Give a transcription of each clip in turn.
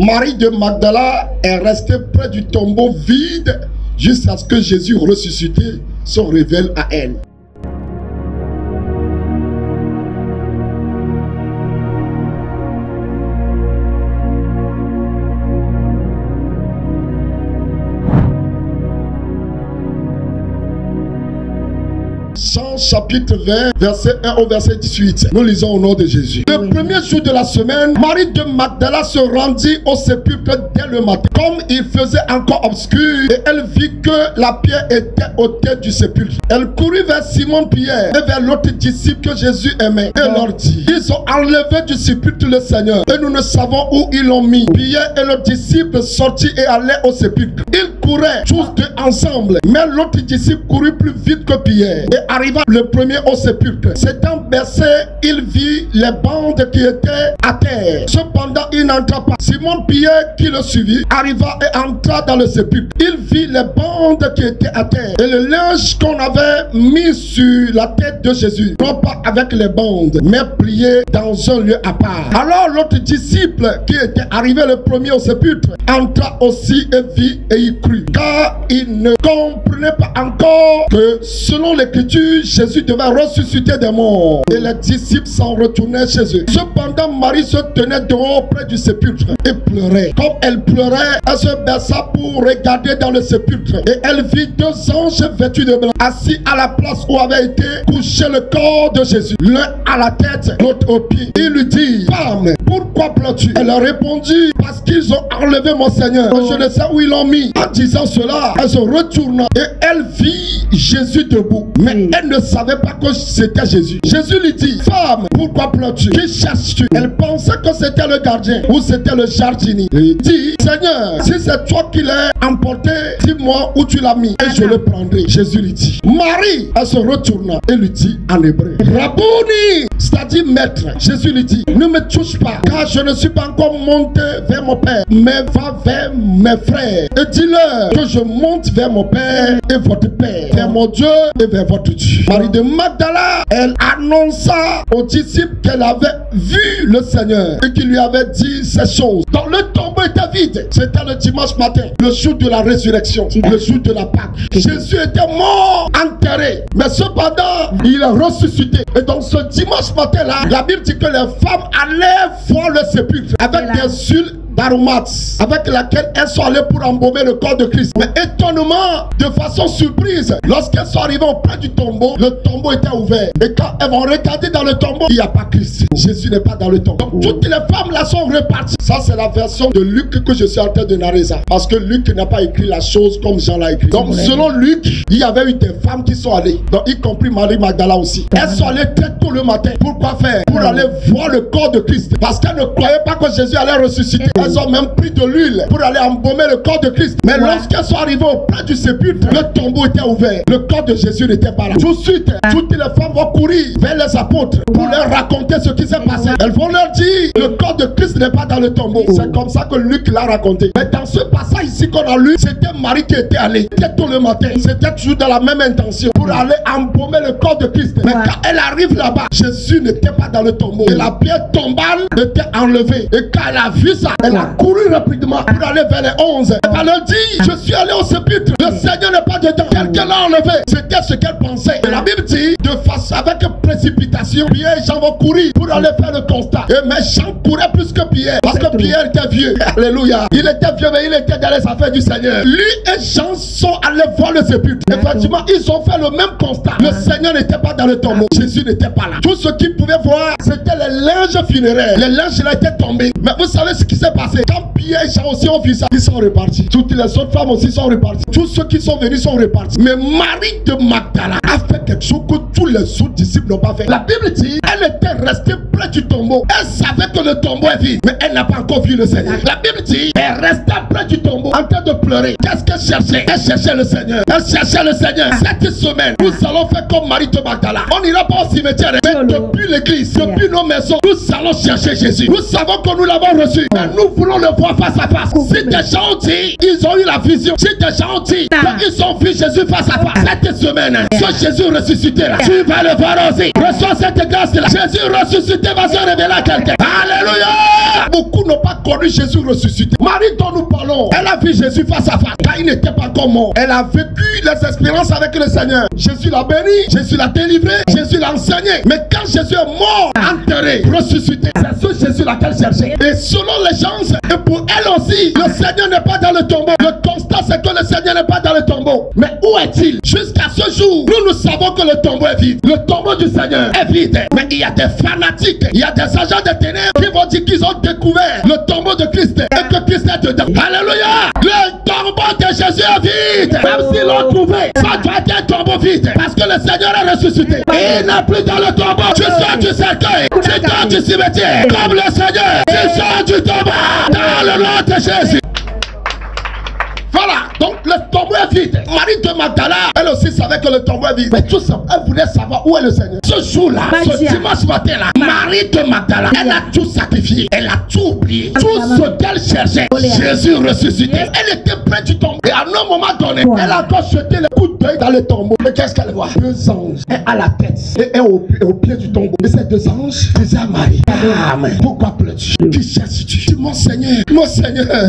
Marie de Magdala est restée près du tombeau vide jusqu'à ce que Jésus ressuscité se révèle à elle. Jean chapitre 20, verset 1 au verset 18. Nous lisons au nom de Jésus. Le premier jour de la semaine, Marie de Magdala se rendit au sépulcre dès le matin. Comme il faisait encore obscur, et elle vit que la pierre était ôtée du sépulcre. Elle courut vers Simon-Pierre et vers l'autre disciple que Jésus aimait. Et leur dit, ils ont enlevé du sépulcre le Seigneur, et nous ne savons où ils l'ont mis. Pierre et le disciple sortirent et allaient au sépulcre. Ils couraient tous deux ensemble, mais l'autre disciple courut plus vite que Pierre. Et arriva le premier au sépulcre. S'étant baissé, il vit les bandes qui étaient à terre. Cependant, il n'entra pas. Simon-Pierre, qui le suivit, arriva et entra dans le sépulcre. Il vit les bandes qui étaient à terre et le linge qu'on avait mis sur la tête de Jésus, non pas avec les bandes, mais plié dans un lieu à part. Alors l'autre disciple qui était arrivé le premier au sépulcre entra aussi et vit et y crut, car il ne comprenait pas encore que selon l'écriture, Jésus devait ressusciter des morts. Et les disciples s'en retournaient chez eux. Cependant, Marie se tenait dehors près du sépulcre et pleurait. Comme elle pleurait, elle se baissa pour regarder dans le sépulcre. Et elle vit deux anges vêtus de blanc, assis à la place où avait été couché le corps de Jésus. L'un à la tête, l'autre aux pieds. Il lui dit, femme, pourquoi pleures-tu? Elle a répondu, parce qu'ils ont enlevé mon Seigneur. Je ne sais où ils l'ont mis. En disant cela, elle se retourna et elle vit Jésus debout. Mais elle ne savait pas que c'était Jésus. Jésus lui dit, femme, pourquoi pleures-tu? Qui cherches-tu? Elle pensait que c'était le gardien ou c'était le jardinier. Il dit, Seigneur, si c'est toi qui l'as emporté, dis-moi où tu l'as mis et je le prendrai. Jésus lui dit, Marie. Elle se retourna et lui dit en hébreu, Rabouni, c'est-à-dire maître. Jésus lui dit, ne me touche pas, car je ne suis pas encore monté vers mon Père, mais va vers mes frères et dis-leur que je monte vers mon Père et votre Père, vers mon Dieu et vers votre Dieu. Marie de Magdala, elle annonça aux disciples qu'elle avait vu le Seigneur et qu'il lui avait dit ces choses. Donc le tombeau était vide. C'était le dimanche matin, le jour de la résurrection, le jour de la Pâque. Jésus était mort, enterré, mais cependant il est ressuscité. Et donc ce dimanche matin là, la Bible dit que les femmes allaient voir le sépulcre avec des huiles d'aromates avec laquelle elles sont allées pour embaumer le corps de Christ. Mais étonnement, de façon surprise, lorsqu'elles sont arrivées auprès du tombeau, le tombeau était ouvert. Et quand elles vont regarder dans le tombeau, il n'y a pas Christ. Jésus n'est pas dans le tombeau. Donc toutes les femmes là sont reparties. Ça c'est la version de Luc que je suis en train de narrer ça. Parce que Luc n'a pas écrit la chose comme Jean l'a écrit. Donc selon Luc, il y avait eu des femmes qui sont allées. Donc y compris Marie Magdala aussi. Elles sont allées très tôt le matin. Pourquoi faire? Pour aller voir le corps de Christ. Parce qu'elles ne croyaient pas que Jésus allait ressusciter. Elles ont même pris de l'huile pour aller embaumer le corps de Christ. Mais lorsqu'elles sont arrivées auprès du sépulcre, le tombeau était ouvert. Le corps de Jésus n'était pas là. Tout de suite, toutes les femmes vont courir vers les apôtres pour leur raconter ce qui s'est passé. Elles vont leur dire, le corps de Christ n'est pas dans le tombeau. C'est comme ça que Luc l'a raconté. Mais dans ce passage ici qu'on a lu, c'était Marie qui était allée. C'était tôt le matin. C'était toujours dans la même intention pour aller embaumer le corps de Christ. Mais quand elle arrive là-bas, Jésus n'était pas dans le tombeau. Et la pierre tombale était enlevée. Et quand elle a vu ça, elle a couru rapidement pour aller vers les 11. Elle va leur dire, je suis allé au sépulcre, le Seigneur n'est pas dedans. Quelqu'un l'a enlevé. C'était ce qu'elle pensait. Et la Bible dit, de face avec précipitation, Pierre et Jean vont courir pour aller faire le constat. Et mais Jean courait plus que Pierre, parce que Pierre était vieux. Alléluia. Il était vieux, mais il était dans les affaires du Seigneur. Lui et Jean sont allés voir le sépulcre. Effectivement, ils ont fait le même constat. Le Seigneur n'était pas dans le tombeau. Jésus n'était pas là. Tout ce qu'ils pouvaient voir, c'était les linges funéraires. Les linges là étaient tombés. Mais vous savez ce qui s'est passé? Quand Pierre et Jean aussi ont vu ça, ils sont repartis. Toutes les autres femmes aussi sont reparties. Tous ceux qui sont venus sont repartis. Mais Marie de Magdala a fait quelque chose que tous les autres disciples n'ont pas fait. La Bible dit, elle était restée près du tombeau. Elle savait que le tombeau est vide, mais elle n'a pas encore vu le Seigneur. La Bible dit, elle restait près du tombeau en train de pleurer. Qu'est-ce qu'elle cherchait? Elle cherchait le Seigneur. Elle cherchait le Seigneur. Cette semaine, nous allons faire comme Marie de Magdala. On n'ira pas au cimetière, mais depuis l'église, depuis nos maisons, nous allons chercher Jésus. Nous savons que nous l'avons reçu, mais nous nous voulons le voir face à face. Si des gens disent, ils ont eu la vision. Si des gens disent, ils ont vu Jésus face à face. Cette semaine, ce Jésus ressuscité là, tu vas le voir aussi. Reçois cette grâce là. Jésus ressuscité va se révéler à quelqu'un. Alléluia. Beaucoup n'ont pas connu Jésus ressuscité. Marie dont nous parlons, elle a vu Jésus face à face. Car il n'était pas encore mort. Elle a vécu les expériences avec le Seigneur. Jésus l'a béni, Jésus l'a délivré, Jésus l'a enseigné. Mais quand Jésus est mort, enterré, ressuscité, c'est ce Jésus là qu'elle cherchait. Et selon les gens, et pour elle aussi, le Seigneur n'est pas dans le tombeau. Le constat c'est que le Seigneur n'est pas dans le tombeau. Mais où est-il? Jusqu'à ce jour, nous savons que le tombeau est vide. Le tombeau du Seigneur est vide. Mais il y a des fanatiques, il y a des agents de ténèbres qui vont dire qu'ils ont découvert le tombeau de Christ et que Christ est dedans. Alléluia! Le tombeau de Jésus est vide. Même s'ils l'ont trouvé, ça doit être un tombeau vide. Parce que le Seigneur est ressuscité. Il n'est plus dans le tombeau. Tu sors du cercueil, tu sors du cimetière. Comme le Seigneur, tu sors du tombeau. Dans le nom de Jésus. Voilà, donc le tombeau est vide. Marie de Magdala, elle aussi savait que le tombeau est vide. Mais tout ça, elle voulait savoir où est le Seigneur. Ce jour-là, ce dimanche matin-là, Marie de Magdala, elle a tout sacrifié. Elle a tout oublié. Tout ce qu'elle cherchait. Jésus ressuscité. Elle était près du tombeau. Et à un moment donné, elle a encore jeté le coup d'œil dans le tombeau. Et qu'est-ce qu'elle voit? Deux anges. Un à la tête et un au pied du tombeau. Et ces deux anges disaient à Marie, Amen. Pourquoi pleures-tu? Qui cherches-tu? Dis, mon Seigneur,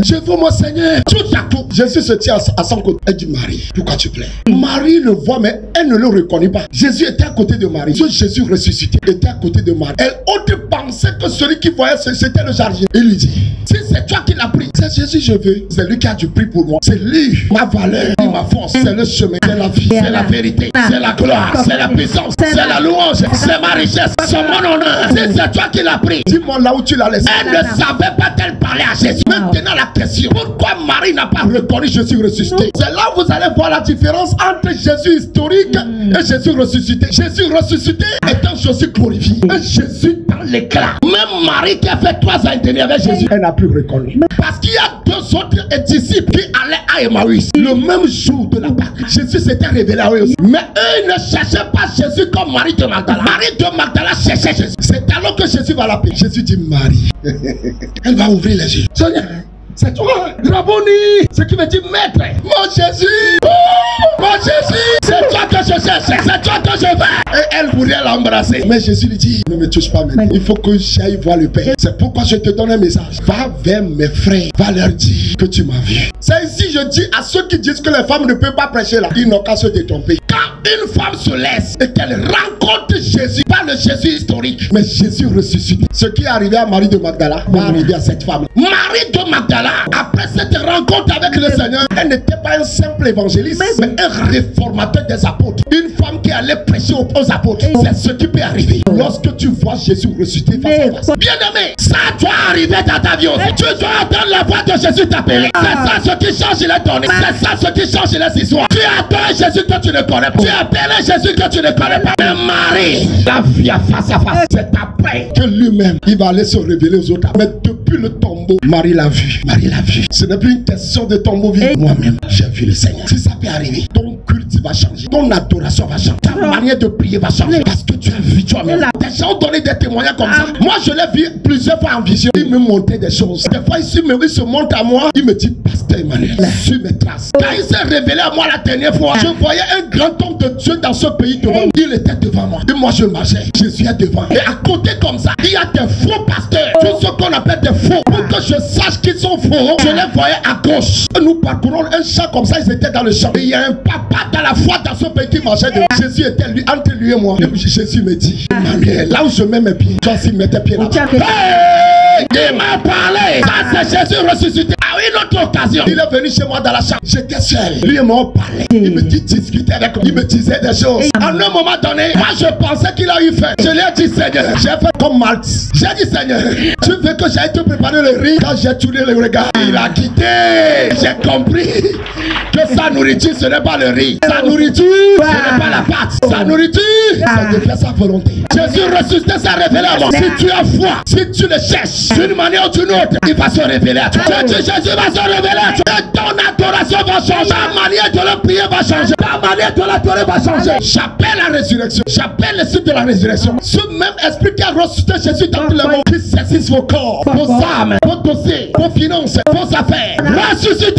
je veux mon Seigneur. Tout à coup, Jésus se tient à son côté. Elle dit, Marie, pourquoi tu pleures? Marie le voit, mais elle ne le reconnaît pas. Jésus était à côté de Marie. Ce Jésus ressuscité était à côté de Marie. Elle ose penser que celui qui voyait, c'était le jardinier. Il lui dit, si c'est toi qui l'as pris, c'est Jésus, je veux. C'est lui qui a du prix pour moi. C'est lui, ma valeur, ma force. C'est le chemin, c'est la vie, c'est la vérité, c'est la gloire, c'est la puissance, c'est la louange, c'est ma richesse, c'est mon honneur. Si c'est toi qui l'as pris, dis-moi là où tu l'as laissé. Elle ne savait pas qu'elle parlait à Jésus. Maintenant la question, pourquoi Marie n'a pas reconnu Jésus ressuscité? C'est là où vous allez voir la différence entre Jésus historique et Jésus ressuscité. Jésus ressuscité est un Jésus glorifié, un Jésus dans l'éclat. Même Marie qui a fait 3 ans et demi avec Jésus, elle n'a plus reconnu. Parce qu'il y a 2 autres disciples qui allaient à Emmaüs le même jour de la Pâque. Jésus s'était révélé à eux aussi. Mais eux ne cherchaient pas Jésus comme Marie de Magdala. Marie de Magdala cherchait Jésus. C'est alors que Jésus va l'appeler. Jésus dit Marie. Elle va ouvrir les yeux. Seigneur, c'est toi, Rabboni, ce qui veut dire maître. Mon Jésus, oh, mon Jésus, c'est toi que je cherche, c'est toi que je veux. Et elle voulait l'embrasser. Mais Jésus lui dit, ne me touche pas maintenant. Il faut que j'aille voir le Père. C'est pourquoi je te donne un message. Va vers mes frères, va leur dire que tu m'as vu. C'est ici je dis à ceux qui disent que les femmes ne peuvent pas prêcher là, ils n'ont qu'à se détromper. Quand une femme se laisse et qu'elle rencontre Jésus, pas le Jésus historique, mais Jésus ressuscité, ce qui est arrivé à Marie de Magdala va arriver à cette femme. Marie de Magdala, après cette rencontre avec le Seigneur, elle n'était pas un simple évangéliste, mais un réformateur des apôtres. Une femme qui allait prêcher aux apôtres. C'est ce qui peut arriver lorsque tu vois Jésus ressuscité face à face. Bien aimé, ça doit arriver dans ta vie aussi. Tu dois entendre la voix de Jésus t'appeler. C'est ça ce qui change les données. C'est ça ce qui change les histoires. Tu attends Jésus que tu ne connais pas. Tu appelles Jésus que tu ne connais pas. Mais Marie, la vie à face à face. C'est après que lui-même, il va aller se révéler aux autres. Mais depuis le tombeau, Marie l'a vu. Marie l'a vu. Ce n'est plus une question de tombeau vide. Moi-même, j'ai vu le Seigneur. Si ça peut arriver, ton culte va changer. Ton adoration va changer. Ta manière de prier va changer. Parce que tu as vu toi-même. Des gens ont donné des témoignages comme ça. Moi, je l'ai vu plusieurs fois en vision. Il me montrait des choses. Des fois, il se montre à moi. Il me dit, Pasteur Emmanuel, suis mes traces. Quand il s'est révélé à moi la dernière fois, je voyais un grand homme de Dieu dans ce pays devant moi. Il était devant moi. Et moi, je marchais. Jésus est devant. Et à côté comme ça, il y a des faux pasteurs. Tout ce qu'on appelle des faux. Pour que je sache qu'ils sont faux, je les voyais à gauche. Nous parcourons un champ comme ça, ils étaient dans le champ. Et il y a un papa dans la foi dans ce pays qui marchait devant. Jésus était lui, entre lui et moi. Et Jésus me dit, Emmanuel, là où je mets mes pieds, toi aussi mets tes pieds là. Hey! Il m'a parlé. Ça c'est Jésus ressuscité. À une autre occasion, il est venu chez moi dans la chambre. J'étais seul. Lui et moi on parlait. Il me dit discuter avec moi. Il me disait des choses. À un moment donné, moi je pensais qu'il a eu faim. Je lui ai dit Seigneur, j'ai fait comme Malte. J'ai dit Seigneur, tu veux que j'aille te préparer le riz? Quand j'ai tourné le regard, il a quitté. J'ai compris que sa nourriture ce n'est pas le riz. Sa nourriture ce n'est pas la pâte. Sa nourriture c'est de faire sa volonté. Jésus ressuscité s'est révélé à moi. Si tu as foi, si tu le cherches d'une manière ou d'une autre, il va se révéler à toi. Jésus va se révéler à toi. Et ton adoration va changer. Ta manière de le prier va changer. Ta manière de l'adorer va changer. J'appelle la résurrection. J'appelle le site de la résurrection. Ce même esprit qui a ressuscité Jésus dans tous les mondes, qui saisisse vos corps, vos âmes, vos dossiers, vos finances, vos affaires. Ressuscité